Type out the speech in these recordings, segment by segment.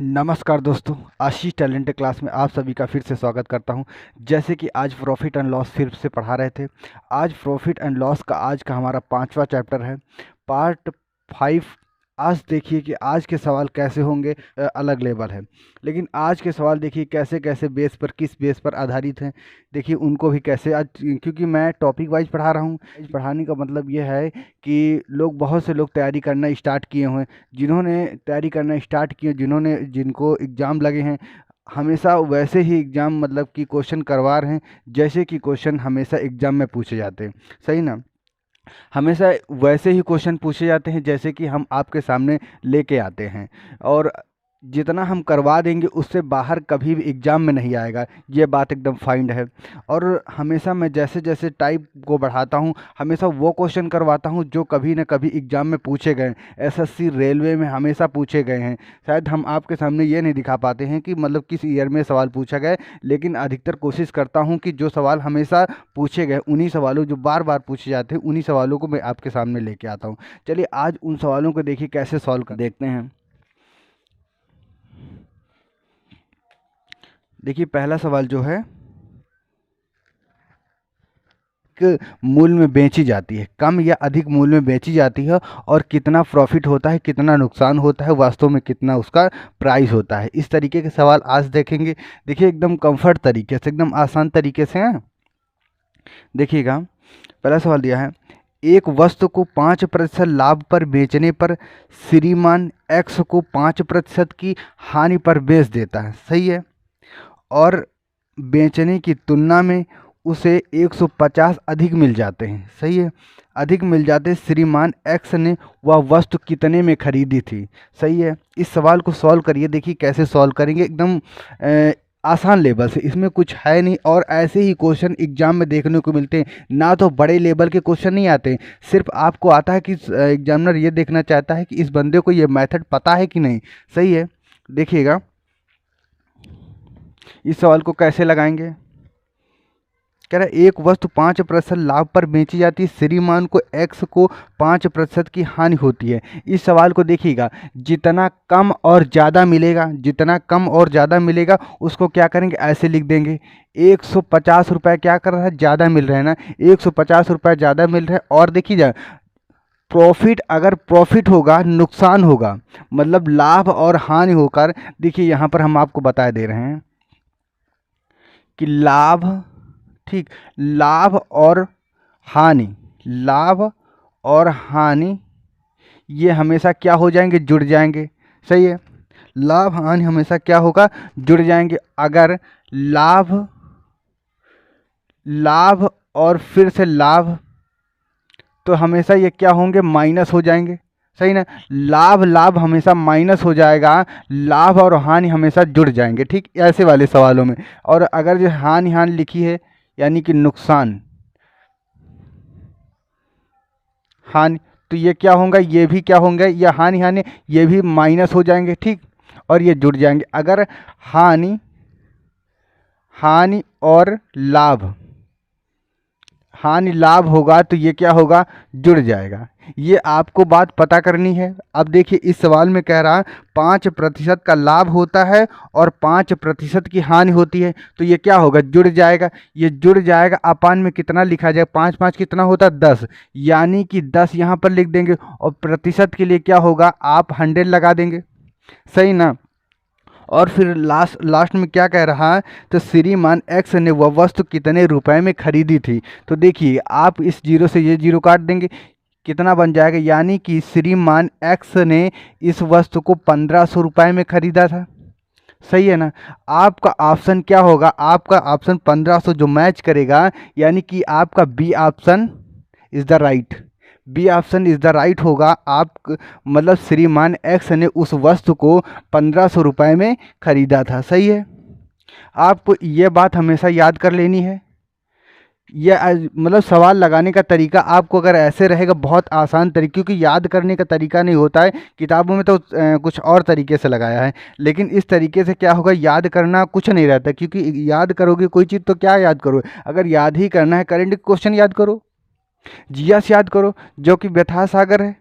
नमस्कार दोस्तों, आशीष talent class में आप सभी का फिर से स्वागत करता हूं। जैसे कि आज प्रॉफिट एंड लॉस फिर से पढ़ा रहे थे। आज प्रॉफिट एंड लॉस का आज का हमारा 5वां चैप्टर है, पार्ट 5। आज देखिए कि आज के सवाल कैसे होंगे, अलग लेवल है। लेकिन आज के सवाल देखिए कैसे कैसे बेस पर, किस बेस पर आधारित हैं, देखिए उनको भी कैसे आज, क्योंकि मैं टॉपिक वाइज पढ़ा रहा हूँ। पढ़ाने का मतलब ये है कि बहुत से लोग तैयारी करना स्टार्ट किए हुए हैं। जिन्होंने तैयारी करना स्टार्ट किए, जिनको एग्ज़ाम लगे हैं, हमेशा वैसे ही एग्ज़ाम मतलब कि क्वेश्चन करवा रहे हैं जैसे कि क्वेश्चन हमेशा एग्ज़ाम में पूछे जाते हैं। सही ना? हमेशा वैसे ही क्वेश्चन पूछे जाते हैं जैसे कि हम आपके सामने लेके आते हैं, और जितना हम करवा देंगे उससे बाहर कभी भी एग्ज़ाम में नहीं आएगा। ये बात एकदम फाइंड है। और हमेशा मैं जैसे जैसे टाइप को बढ़ाता हूँ, हमेशा वो क्वेश्चन करवाता हूँ जो कभी न कभी एग्ज़ाम में पूछे गए हैं। एसएससी, रेलवे में हमेशा पूछे गए हैं। शायद हम आपके सामने ये नहीं दिखा पाते हैं कि मतलब किस ईयर में सवाल पूछा गया है, लेकिन अधिकतर कोशिश करता हूँ कि जो सवाल हमेशा पूछे गए, उन्हीं सवालों जो बार बार पूछे जाते हैं, उन्हीं सवालों को मैं आपके सामने लेके आता हूँ। चलिए आज उन सवालों को देखिए कैसे सॉल्व कर देखते हैं। देखिए पहला सवाल जो है, मूल्य में बेची जाती है, कम या अधिक मूल्य में बेची जाती है, और कितना प्रॉफिट होता है, कितना नुकसान होता है, वास्तव में कितना उसका प्राइस होता है। इस तरीके के सवाल आज देखेंगे। देखिए एकदम कंफर्ट तरीके से, एकदम आसान तरीके से हैं। देखिएगा, पहला सवाल दिया है, एक वस्तु को 5% लाभ पर बेचने पर श्रीमान एक्स को 5% की हानि पर बेच देता है। सही है? और बेचने की तुलना में उसे 150 अधिक मिल जाते हैं। सही है? अधिक मिल जाते श्रीमान एक्स ने वह वस्तु कितने में खरीदी थी। सही है? इस सवाल को सॉल्व करिए। देखिए कैसे सॉल्व करेंगे, एकदम आसान लेवल से, इसमें कुछ है नहीं। और ऐसे ही क्वेश्चन एग्जाम में देखने को मिलते हैं ना, तो बड़े लेवल के क्वेश्चन नहीं आते। सिर्फ आपको आता है कि एग्जामिनर ये देखना चाहता है कि इस बंदे को ये मेथड पता है कि नहीं। सही है? देखिएगा इस सवाल को कैसे लगाएंगे। कह रहा है एक वस्तु 5% लाभ पर बेची जाती है, श्रीमान को एक्स को 5% की हानि होती है। इस सवाल को देखिएगा, जितना कम और ज़्यादा मिलेगा, जितना कम और ज़्यादा मिलेगा उसको क्या करेंगे, ऐसे लिख देंगे। 150 रुपये क्या कर रहा है, ज़्यादा मिल रहा है ना, 150 रुपये ज़्यादा मिल रहा है। और देखिए जा प्रॉफिट, अगर प्रॉफिट होगा नुकसान होगा, मतलब लाभ और हानि होकर, देखिए यहाँ पर हम आपको बता दे रहे हैं कि लाभ, ठीक, लाभ और हानि, लाभ और हानि ये हमेशा क्या हो जाएंगे, जुड़ जाएंगे। सही है? लाभ हानि हमेशा क्या होगा, जुड़ जाएंगे। अगर लाभ, लाभ और फिर से लाभ, तो हमेशा ये क्या होंगे, माइनस हो जाएंगे। सही ना? लाभ लाभ हमेशा माइनस हो जाएगा, लाभ और हानि हमेशा जुड़ जाएंगे। ठीक, ऐसे वाले सवालों में। और अगर जो हानि हानि लिखी है, यानी कि नुकसान हानि, तो ये क्या होगा, ये भी क्या होंगे, ये हानि हानि, ये भी माइनस हो जाएंगे। ठीक, और ये जुड़ जाएंगे। अगर हानि, हानि और लाभ, हानि लाभ होगा तो ये क्या होगा, जुड़ जाएगा। ये आपको बात पता करनी है। अब देखिए इस सवाल में कह रहा है 5% का लाभ होता है और 5% की हानि होती है, तो ये क्या होगा, जुड़ जाएगा। ये जुड़ जाएगा, अपान में कितना लिखा जाएगा, 5 5 कितना होता है, 10, यानी कि 10 यहाँ पर लिख देंगे। और प्रतिशत के लिए क्या होगा, आप 100 लगा देंगे। सही ना? और फिर लास्ट में क्या कह रहा है, तो श्रीमान एक्स ने वह वस्तु कितने रुपए में खरीदी थी। तो देखिए आप इस जीरो से ये जीरो काट देंगे, कितना बन जाएगा, यानी कि श्रीमान एक्स ने इस वस्तु को 1500 रुपये में खरीदा था। सही है ना? आपका ऑप्शन क्या होगा, आपका ऑप्शन 1500 जो मैच करेगा, यानी कि आपका B option is the right. B option is the right होगा। आप मतलब श्रीमान एक्स ने उस वस्तु को 1500 रुपये में खरीदा था। सही है? आपको ये बात हमेशा याद कर लेनी है। ये मतलब सवाल लगाने का तरीका आपको अगर ऐसे रहेगा, बहुत आसान तरीके, क्योंकि याद करने का तरीका नहीं होता है, किताबों में तो कुछ और तरीके से लगाया है, लेकिन इस तरीके से क्या होगा, याद करना कुछ नहीं रहता। क्योंकि याद करोगे कोई चीज़ तो क्या याद करोगे, अगर याद ही करना है करंट क्वेश्चन याद करो, जीएस याद करो जो कि व्यथा सागर है,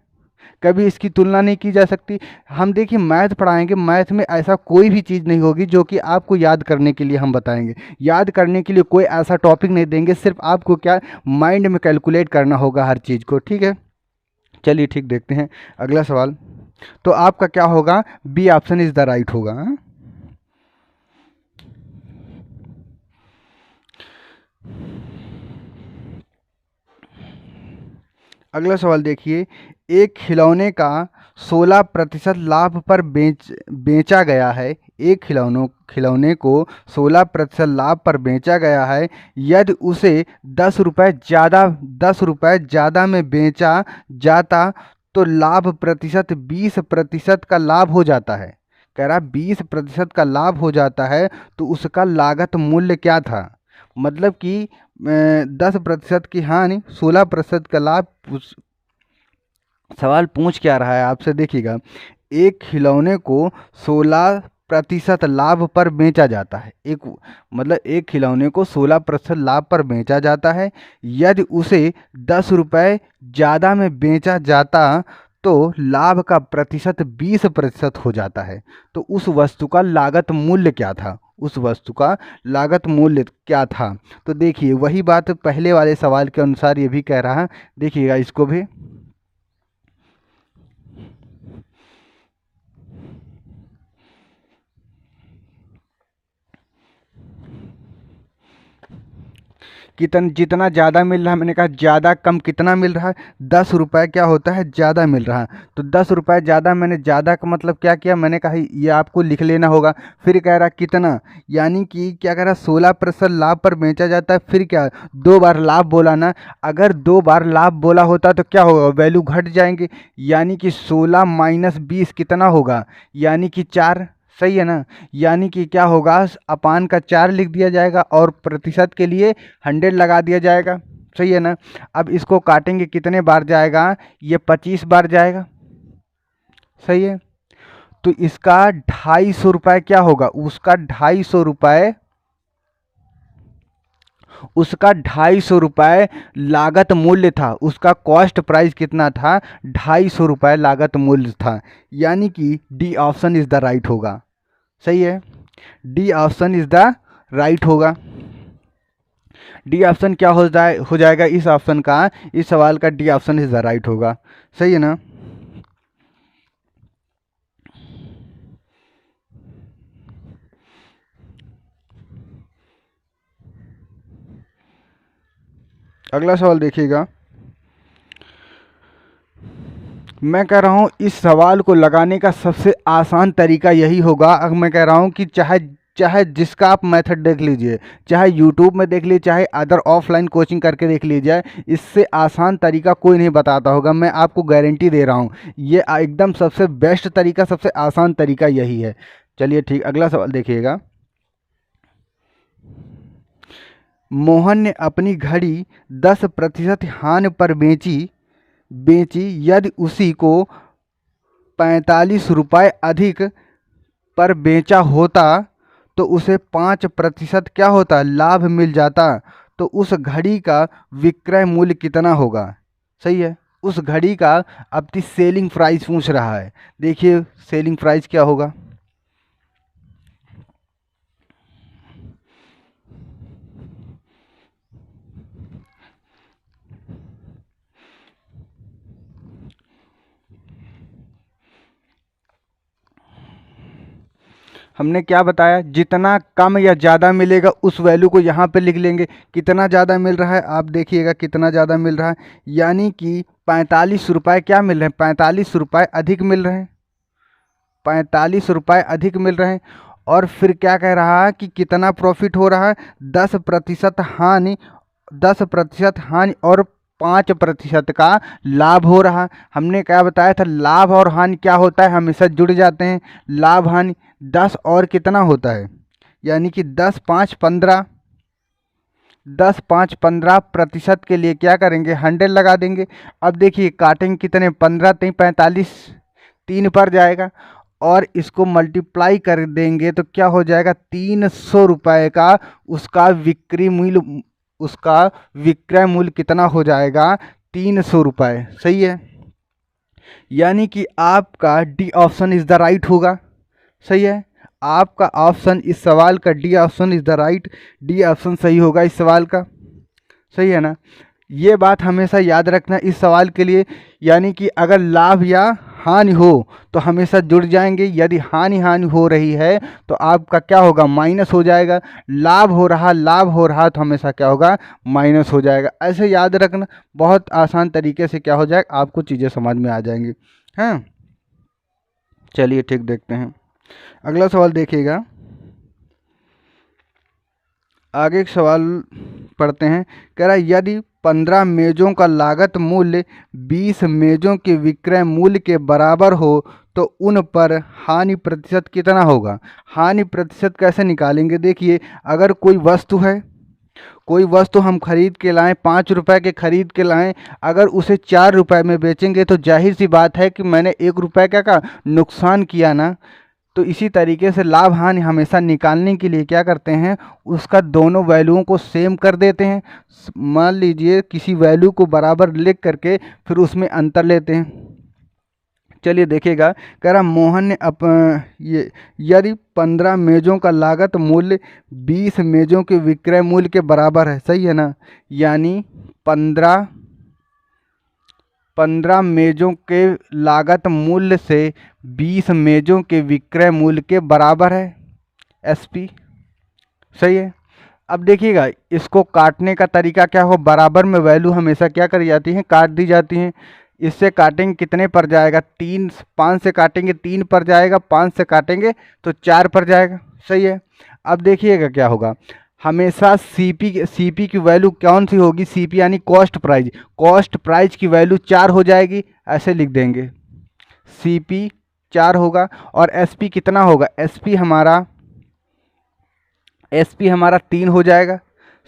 कभी इसकी तुलना नहीं की जा सकती। हम देखिए मैथ पढ़ाएंगे, मैथ में ऐसा कोई भी चीज़ नहीं होगी जो कि आपको याद करने के लिए हम बताएंगे। याद करने के लिए कोई ऐसा टॉपिक नहीं देंगे, सिर्फ आपको क्या माइंड में कैलकुलेट करना होगा हर चीज़ को, ठीक है। चलिए ठीक, देखते हैं अगला सवाल। तो आपका क्या होगा, B option is the right होगा। हाँ? अगला सवाल देखिए, एक खिलौने का 16% लाभ पर बेचा गया है। एक खिलौने को 16% लाभ पर बेचा गया है। यदि उसे 10 रुपये ज़्यादा में बेचा जाता तो लाभ प्रतिशत 20% का लाभ हो जाता है। कह रहा 20% का लाभ हो जाता है, तो उसका लागत मूल्य क्या था। मतलब कि 10% की हानि, 16% का लाभ। सवाल पूछ क्या रहा है आपसे, देखिएगा। एक खिलौने को 16% लाभ पर बेचा जाता है। एक खिलौने को 16% लाभ पर बेचा जाता है। यदि उसे 10 रुपये ज़्यादा में बेचा जाता तो लाभ का प्रतिशत 20% हो जाता है। तो उस वस्तु का लागत मूल्य क्या था, उस वस्तु का लागत मूल्य क्या था। तो देखिए वही बात पहले वाले सवाल के अनुसार ये भी कह रहा है। देखिएगा इसको भी, जितना ज़्यादा मिल रहा है, मैंने कहा ज़्यादा कम कितना मिल रहा है, 10 रुपये क्या होता है, ज़्यादा मिल रहा है। तो 10 रुपये ज़्यादा, मैंने ज़्यादा का मतलब क्या किया, मैंने कहा ये आपको लिख लेना होगा। फिर कह रहा कितना, यानी कि क्या कह रहा 16% लाभ पर बेचा जाता है। फिर क्या, 2 बार लाभ बोला ना। अगर 2 बार लाभ बोला होता तो क्या होगा, वैल्यू घट जाएंगे। यानी कि 16 माइनस 20 कितना होगा, यानी कि 4। सही है ना। यानी कि क्या होगा, अपान का 4 लिख दिया जाएगा और प्रतिशत के लिए 100 लगा दिया जाएगा। सही है ना। अब इसको काटेंगे, कितने बार जाएगा, ये 25 बार जाएगा। सही है। तो इसका 250 रुपये क्या होगा, उसका 250 रुपये, उसका 250 रुपये लागत मूल्य था। उसका कॉस्ट प्राइस कितना था, 250 रुपये लागत मूल्य था। यानी कि D option is the right होगा। सही है, D option is the right होगा। डी ऑप्शन क्या हो जाएगा इस ऑप्शन का, इस सवाल का D option is the right होगा। सही है ना। अगला सवाल देखिएगा। मैं कह रहा हूँ इस सवाल को लगाने का सबसे आसान तरीका यही होगा। अब मैं कह रहा हूँ कि चाहे जिसका आप मेथड देख लीजिए, चाहे यूट्यूब में देख लीजिए, चाहे अदर ऑफलाइन कोचिंग करके देख लीजिए, इससे आसान तरीका कोई नहीं बताता होगा। मैं आपको गारंटी दे रहा हूँ, ये एकदम सबसे बेस्ट तरीका, सबसे आसान तरीका यही है। चलिए ठीक, अगला सवाल देखिएगा। मोहन ने अपनी घड़ी 10% हानि पर बेची। यदि उसी को 45 रुपये अधिक पर बेचा होता तो उसे 5% क्या होता, लाभ मिल जाता। तो उस घड़ी का विक्रय मूल्य कितना होगा। सही है, उस घड़ी का अब सेलिंग प्राइस पूछ रहा है। देखिए सेलिंग प्राइस क्या होगा। हमने क्या बताया, जितना कम या ज़्यादा मिलेगा उस वैल्यू को यहाँ पे लिख लेंगे। कितना ज़्यादा मिल रहा है, आप देखिएगा कितना ज़्यादा मिल रहा है। यानी कि 45 रुपये क्या मिल रहे हैं, 45 रुपये अधिक मिल रहे हैं, 45 रुपये अधिक मिल रहे हैं। और फिर क्या कह रहा है कि कितना प्रॉफिट हो रहा है, 10% हानि, 10% हानि और 5% का लाभ हो रहा। हमने क्या बताया था, लाभ और हानि क्या होता है, हमेशा जुड़ जाते हैं। लाभ हानि 10 और कितना होता है, यानी कि 10 5 15, 10 5 15% के लिए क्या करेंगे, 100 लगा देंगे। अब देखिए काटेंगे कितने, 15 3 45, 3 पर जाएगा और इसको मल्टीप्लाई कर देंगे तो क्या हो जाएगा, 300 रुपये का उसका विक्रय मूल्य कितना हो जाएगा, 300 रुपये। सही है। यानी कि आपका D option is the right होगा। सही है, आपका ऑप्शन इस सवाल का D option is the right, D option सही होगा इस सवाल का। सही है ना, ये बात हमेशा याद रखना इस सवाल के लिए। यानी कि अगर लाभ या हानि हो तो हमेशा जुड़ जाएंगे, यदि हानि हो रही है तो आपका क्या होगा, माइनस हो जाएगा। लाभ हो रहा तो हमेशा क्या होगा, माइनस हो जाएगा। ऐसे याद रखना, बहुत आसान तरीके से क्या हो जाएगा, आपको चीज़ें समझ में आ जाएंगी। हाँ, चलिए ठीक, देखते हैं अगला सवाल। देखिएगा, आगे एक सवाल पढ़ते हैं। कह रहा है यदि 15 मेज़ों का लागत मूल्य 20 मेज़ों के विक्रय मूल्य के बराबर हो तो उन पर हानि प्रतिशत कितना होगा। हानि प्रतिशत कैसे निकालेंगे, देखिए अगर कोई वस्तु हम खरीद के लाएं, 5 रुपए के खरीद के लाएं, अगर उसे 4 रुपए में बेचेंगे तो जाहिर सी बात है कि मैंने 1 रुपए का नुकसान किया ना। तो इसी तरीके से लाभ हानि हमेशा निकालने के लिए क्या करते हैं, उसका दोनों वैल्यूओं को सेम कर देते हैं। मान लीजिए किसी वैल्यू को बराबर लिख करके फिर उसमें अंतर लेते हैं। चलिए देखिएगा, कह रहा मोहन ने ये यदि 15 मेज़ों का लागत मूल्य 20 मेज़ों के विक्रय मूल्य के बराबर है। सही है ना, यानी 15 मेज़ों के लागत मूल्य से 20 मेज़ों के विक्रय मूल्य के बराबर है, एसपी। सही है, अब देखिएगा इसको काटने का तरीका क्या हो, बराबर में वैल्यू हमेशा क्या करी जाती है, काट दी जाती हैं। इससे काटेंगे कितने पर जाएगा, 3, 5 से काटेंगे 3 पर जाएगा, 5 से काटेंगे तो 4 पर जाएगा। सही है, अब देखिएगा क्या होगा, हमेशा सीपी की वैल्यू कौन सी होगी, सीपी यानी कॉस्ट प्राइस की वैल्यू 4 हो जाएगी। ऐसे लिख देंगे, सीपी 4 होगा और एसपी कितना होगा, एसपी हमारा 3 हो जाएगा।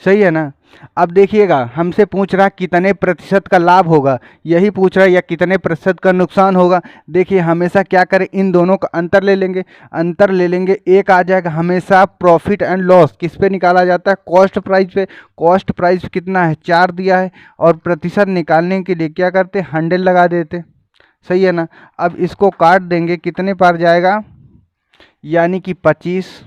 सही है ना, अब देखिएगा हमसे पूछ रहा कितने प्रतिशत का लाभ होगा, यही पूछ रहा है, या कितने प्रतिशत का नुकसान होगा। देखिए हमेशा क्या करें, इन दोनों का अंतर ले लेंगे, एक आ जाएगा। हमेशा प्रॉफिट एंड लॉस किस पे निकाला जाता है, कॉस्ट प्राइस पे। कॉस्ट प्राइस कितना है, 4 दिया है, और प्रतिशत निकालने के लिए क्या करते, 100 लगा देते। सही है ना, अब इसको काट देंगे, कितने पर जाएगा, यानी कि 25।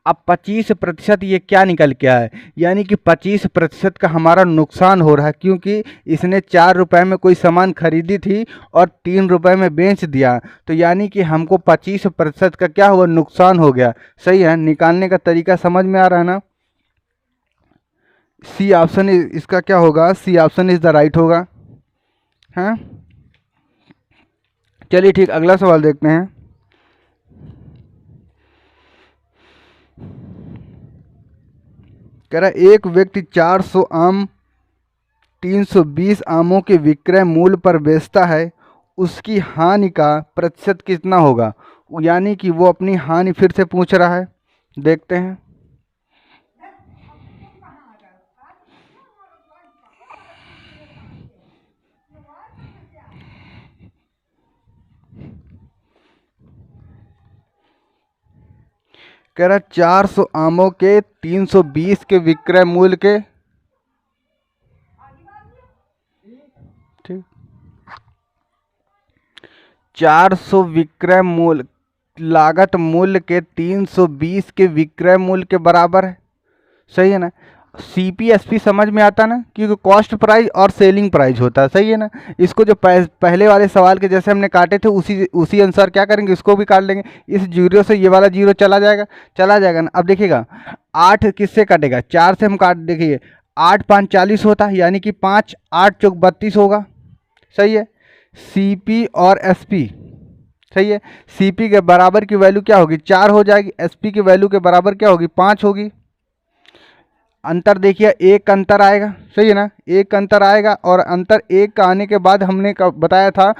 अब 25% ये क्या निकल के आया, यानी कि 25% का हमारा नुकसान हो रहा है, क्योंकि इसने 4 रुपए में कोई सामान खरीदी थी और 3 रुपए में बेच दिया, तो यानी कि हमको 25% का क्या हुआ, नुकसान हो गया। सही है, निकालने का तरीका समझ में आ रहा है ना। सी ऑप्शन इसका क्या होगा, C option is the right होगा। हाँ, चलिए ठीक, अगला सवाल देखते हैं। कह रहा एक व्यक्ति 400 आम 320 आमों के विक्रय मूल्य पर बेचता है, उसकी हानि का प्रतिशत कितना होगा। यानी कि वो अपनी हानि फिर से पूछ रहा है, देखते हैं। कह रहा 400 आमों के 320 के विक्रय मूल्य के, ठीक, 400 विक्रय मूल्य लागत मूल्य के 320 के विक्रय मूल्य के बराबर है। सही है ना, सीपीएसपी समझ में आता ना, क्योंकि कॉस्ट प्राइस और सेलिंग प्राइस होता है। सही है ना, इसको जो पहले वाले सवाल के जैसे हमने काटे थे उसी अनुसार क्या करेंगे, इसको भी काट लेंगे। इस जीरो से ये वाला जीरो चला जाएगा ना। अब देखिएगा 8 किससे कटेगा, 4 से हम काट, देखिए 8 5 40 होता है, यानी कि 5 8 चौक 32 होगा। सही है, सीपी और एसपी। सही है, सीपी के बराबर की वैल्यू क्या होगी, 4 हो जाएगी, एसपी की वैल्यू के बराबर क्या होगी, 5 होगी। अंतर देखिए, एक अंतर आएगा। सही है ना, एक अंतर आएगा, और अंतर एक का आने के बाद हमने बताया था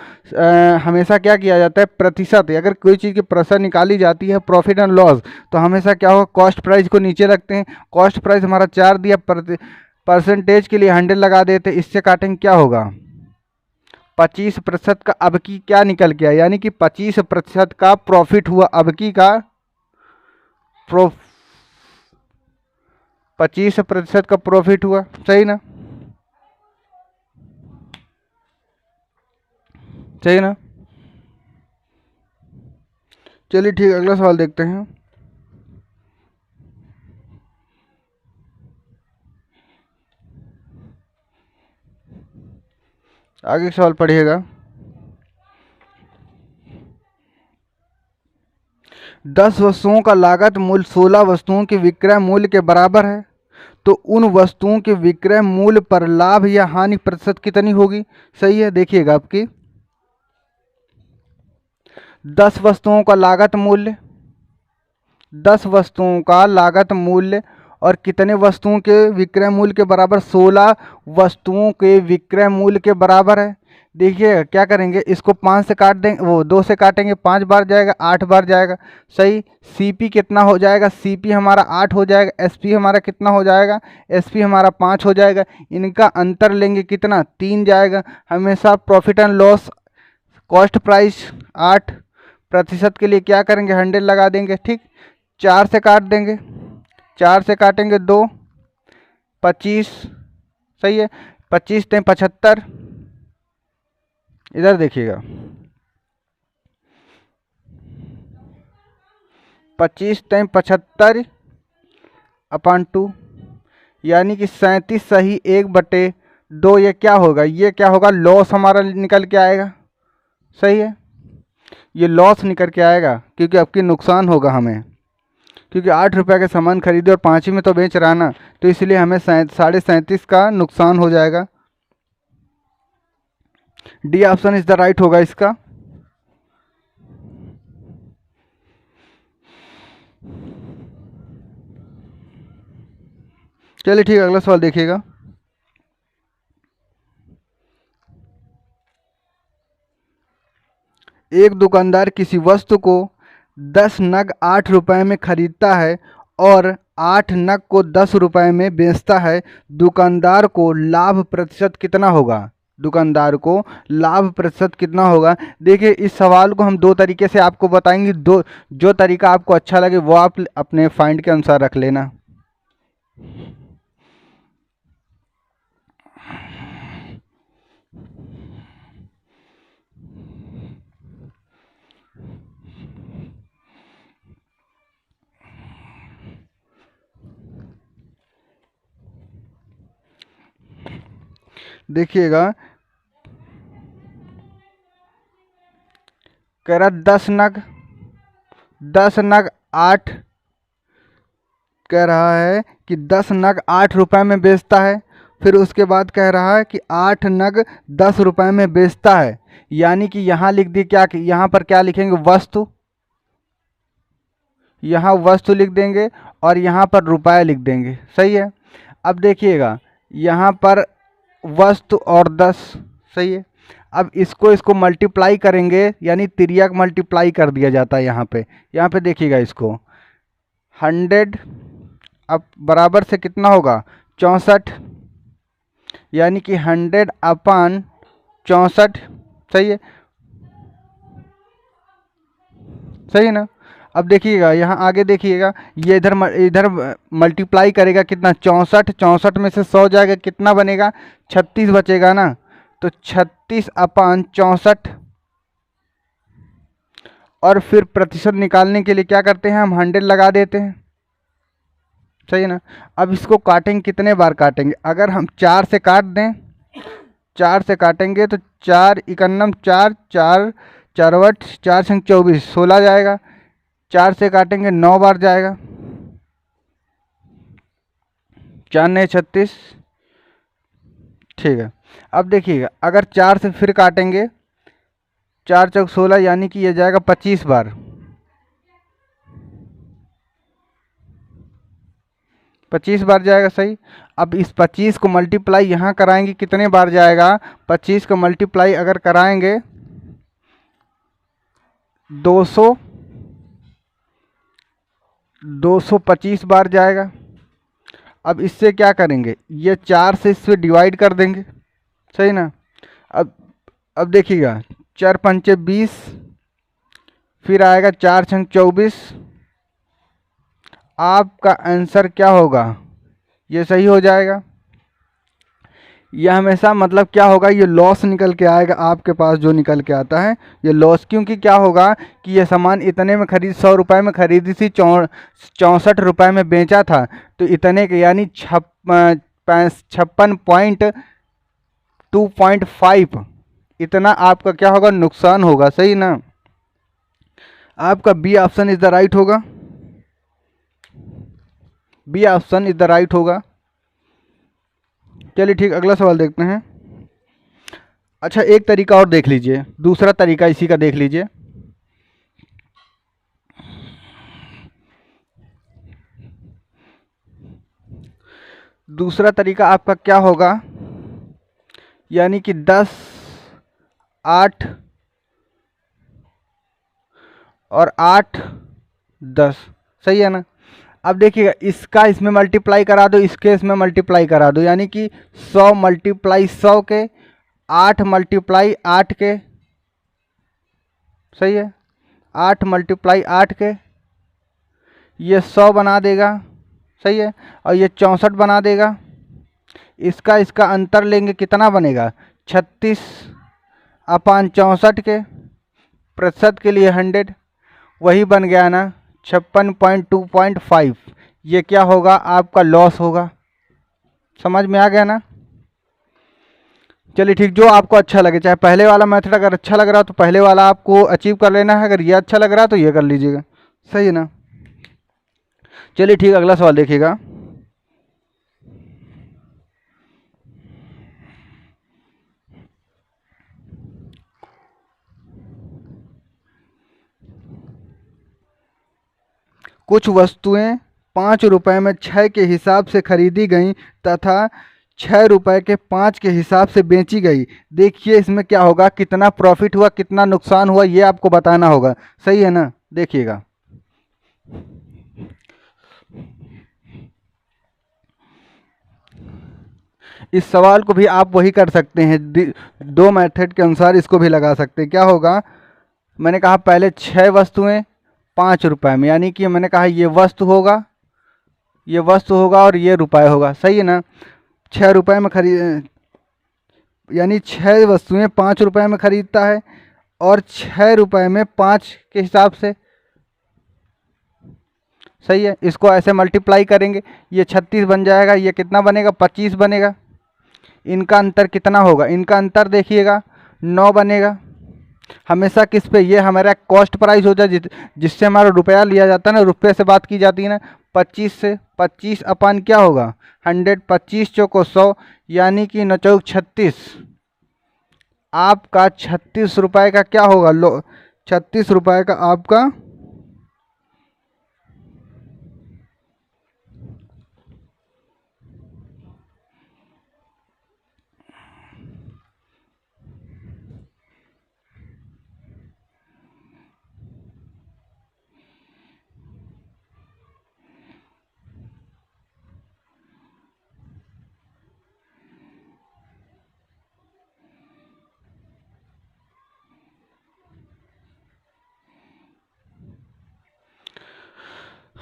हमेशा क्या किया जाता है, प्रतिशत। अगर कोई चीज़ की प्रतिशत निकाली जाती है, प्रॉफिट एंड लॉस, तो हमेशा क्या होगा, कॉस्ट प्राइस को नीचे रखते हैं। कॉस्ट प्राइस हमारा 4 दिया, परसेंटेज के लिए 100 लगा देते, इससे काटेंगे क्या होगा, 25% का अब की क्या निकल गया, यानी कि 25% का प्रॉफिट हुआ, अब की का 25% का प्रॉफिट हुआ। सही ना, सही ना। चलिए ठीक, अगला सवाल देखते हैं। आगे सवाल पढ़िएगा। 10 वस्तुओं का लागत मूल्य 16 वस्तुओं के विक्रय मूल्य के बराबर है, तो उन वस्तुओं के विक्रय मूल्य पर लाभ या हानि प्रतिशत कितनी होगी। सही है, देखिएगा आपकी 10 वस्तुओं का लागत मूल्य, 10 वस्तुओं का लागत मूल्य और कितने वस्तुओं के विक्रय मूल्य के बराबर, 16 वस्तुओं के विक्रय मूल्य के बराबर है। देखिए क्या करेंगे, इसको 5 से काट देंगे, वो 2 से काटेंगे, 5 बार जाएगा, 8 बार जाएगा। सही। सीपी कितना हो जाएगा, सीपी हमारा 8 हो जाएगा, एसपी हमारा कितना हो जाएगा, एसपी हमारा 5 हो जाएगा। इनका अंतर लेंगे कितना, 3 जाएगा। हमेशा profit and loss cost price 8% के लिए क्या करेंगे, 100 लगा देंगे। ठीक, 4 से काट देंगे, 4 से काटेंगे 2, 25। सही है, 25 × 75, इधर देखिएगा 25 × 75 अपॉन 2, यानी कि 37 सही 1/2। ये क्या होगा, ये क्या होगा, लॉस हमारा निकल के आएगा। सही है, ये लॉस निकल के आएगा क्योंकि आपकी नुकसान होगा हमें, क्योंकि 8 रुपये का सामान खरीदे और 5 ही में तो बेच रहा ना, तो इसलिए हमें 37.5 का नुकसान हो जाएगा। D option is the right होगा इसका। चलिए ठीक, अगला सवाल देखिएगा। एक दुकानदार किसी वस्तु को 10 नग 8 रुपए में खरीदता है और 8 नग को 10 रुपए में बेचता है। दुकानदार को लाभ प्रतिशत कितना होगा, दुकानदार को लाभ प्रतिशत कितना होगा। देखिए इस सवाल को हम 2 तरीके से आपको बताएंगे, जो तरीका आपको अच्छा लगे वो आप अपने फाइंड के अनुसार रख लेना। देखिएगा कह रहा 10 नग 8, कह रहा है कि 10 नग 8 रुपए में बेचता है। फिर उसके बाद कह रहा है कि 8 नग 10 रुपए में बेचता है, यानी कि यहाँ लिख दी क्या, यहाँ पर क्या लिखेंगे, वस्तु, यहाँ वस्तु लिख देंगे और यहाँ पर रुपए लिख देंगे। सही है। अब देखिएगा यहाँ पर वस्तु और 10। सही है। अब इसको मल्टीप्लाई करेंगे, यानी तिर्यक मल्टीप्लाई कर दिया जाता है यहाँ पे देखिएगा इसको 100, अब बराबर से कितना होगा 64, यानी कि 100/64। सही है, सही है ना। अब देखिएगा यहाँ आगे देखिएगा, ये इधर मल्टीप्लाई करेगा कितना, 64 में से 100 जाएगा, कितना बनेगा 36 बचेगा ना, तो 36/64। और फिर प्रतिशत निकालने के लिए क्या करते हैं, हम 100 लगा देते हैं। सही है ना। अब इसको काटेंगे, कितने बार काटेंगे, अगर हम 4 से काट दें, 4 से काटेंगे तो 4 इकन्नम 4, 4 4 4 संग 24, 16 जाएगा। 4 से काटेंगे 9 बार जाएगा, 4 9 36। ठीक है। अब देखिएगा अगर 4 से फिर काटेंगे, 4 चौक 16, यानी कि ये जाएगा 25 बार, 25 बार जाएगा। सही। अब इस 25 को मल्टीप्लाई यहाँ कराएंगे, कितने बार जाएगा, 25 को मल्टीप्लाई अगर कराएंगे 225 बार जाएगा। अब इससे क्या करेंगे, ये 4 से इससे डिवाइड कर देंगे। सही ना। अब देखिएगा 4 पंचे 20, फिर आएगा 4 छंग 24। आपका आंसर क्या होगा, ये सही हो जाएगा। ये हमेशा मतलब क्या होगा, ये लॉस निकल के आएगा आपके पास, जो निकल के आता है ये लॉस। क्योंकि क्या होगा कि ये सामान इतने में खरीद 100 रुपये में खरीदी थी, 64 रुपये में बेचा था, तो इतने के यानी 56.2.5 इतना आपका क्या होगा, नुकसान होगा। सही ना, आपका B option is the right होगा, B option is the right होगा। चलिए ठीक, अगला सवाल देखते हैं। अच्छा, एक तरीका और देख लीजिए, दूसरा तरीका इसी का देख लीजिए। दूसरा तरीका आपका क्या होगा, यानी कि 10, 8 और 8, 10। सही है ना। अब देखिएगा, इसका इसमें मल्टीप्लाई करा दो, इसके इसमें मल्टीप्लाई करा दो, यानी कि 100 मल्टीप्लाई 100 के, 8 मल्टीप्लाई 8 के। सही है, 8 मल्टीप्लाई 8 के, ये 100 बना देगा। सही है, और ये 64 बना देगा। इसका इसका अंतर लेंगे, कितना बनेगा, 36/64 के, प्रतिशत के लिए 100, वही बन गया ना 56.2.5। ये क्या होगा, आपका लॉस होगा। समझ में आ गया ना। चलिए ठीक, जो आपको अच्छा लगे, चाहे पहले वाला मेथड अगर अच्छा लग रहा तो पहले वाला आपको अचीव कर लेना है, अगर ये अच्छा लग रहा तो ये कर लीजिएगा। सही है ना। चलिए ठीक, अगला सवाल देखिएगा। कुछ वस्तुएं 5 रुपए में 6 के हिसाब से खरीदी गई तथा 6 रुपए के 5 के हिसाब से बेची गई। देखिए इसमें क्या होगा, कितना प्रॉफिट हुआ, कितना नुकसान हुआ, ये आपको बताना होगा। सही है ना, देखिएगा। इस सवाल को भी आप वही कर सकते हैं, दो मेथड के अनुसार इसको भी लगा सकते हैं। क्या होगा, मैंने कहा पहले 6 वस्तुएं 5 रुपए में, यानी कि मैंने कहा ये वस्तु होगा, ये वस्तु होगा और ये रुपए होगा। सही है ना। 6 रुपए में खरीद, यानी 6 वस्तुएं 5 रुपए में खरीदता है और 6 रुपए में 5 के हिसाब से। सही है, इसको ऐसे मल्टीप्लाई करेंगे, ये 36 बन जाएगा, ये कितना बनेगा, 25 बनेगा। इनका अंतर कितना होगा, इनका अंतर देखिएगा 9 बनेगा। हमेशा किस पे, ये हमारा कॉस्ट प्राइस होता है, जिससे हमारा रुपया लिया जाता है ना, रुपये से बात की जाती है ना, 25 से। 25 अपन क्या होगा, 100, 25 चौको 100, यानी कि 9 चौक 36। आपका 36 रुपये का क्या होगा, 36 रुपये का आपका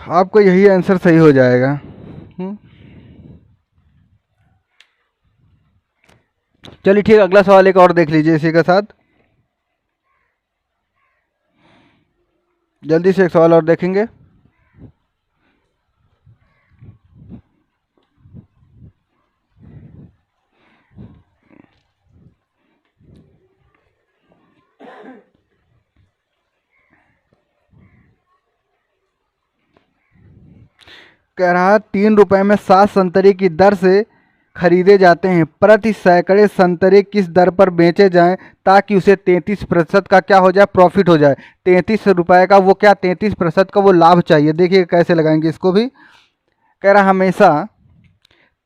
आपको यही आंसर सही हो जाएगा। चलिए ठीक, अगला सवाल एक और देख लीजिए इसी के साथ। जल्दी से एक सवाल और देखेंगे। कह रहा 3 रुपए में 7 संतरे की दर से खरीदे जाते हैं, प्रति सैकड़े संतरे किस दर पर बेचे जाएं ताकि उसे 33% का क्या हो जाए, प्रॉफिट हो जाए। 33 रुपए का वो क्या, 33% का वो लाभ चाहिए। देखिए कैसे लगाएंगे इसको भी। कह रहा हमेशा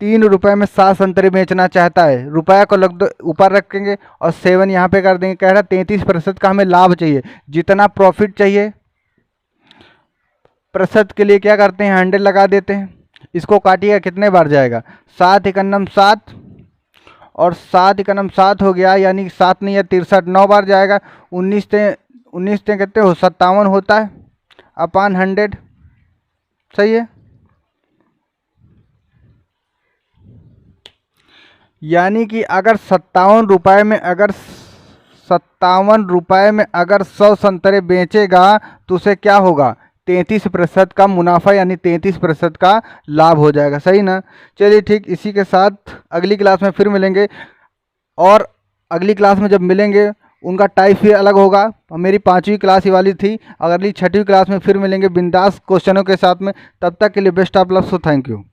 3 रुपए में 7 संतरे बेचना चाहता है, रुपया को लग दो ऊपर रखेंगे और 7 यहाँ पे कर देंगे। कह रहा 33% का हमें लाभ चाहिए, जितना प्रॉफिट चाहिए। प्रतिशत के लिए क्या करते हैं, 100 लगा देते हैं। इसको काटिएगा, कितने बार जाएगा, 7 एकन्नम 7 और 7 एकन्नम 7 हो गया, यानी 7 नहीं है 63, 9 बार जाएगा। 19 कितने हो, 57 होता है अपान 100। सही है। यानी कि अगर 57 रुपये में अगर 100 संतरे बेचेगा तो उसे क्या होगा, 33% का मुनाफा यानी 33% का लाभ हो जाएगा। सही ना। चलिए ठीक, इसी के साथ अगली क्लास में फिर मिलेंगे। और अगली क्लास में जब मिलेंगे उनका टाइप फिर अलग होगा। मेरी 5वीं क्लास ही वाली थी। अगली 6वीं क्लास में फिर मिलेंगे बिंदास क्वेश्चनों के साथ में। तब तक के लिए best of luck. So thank you.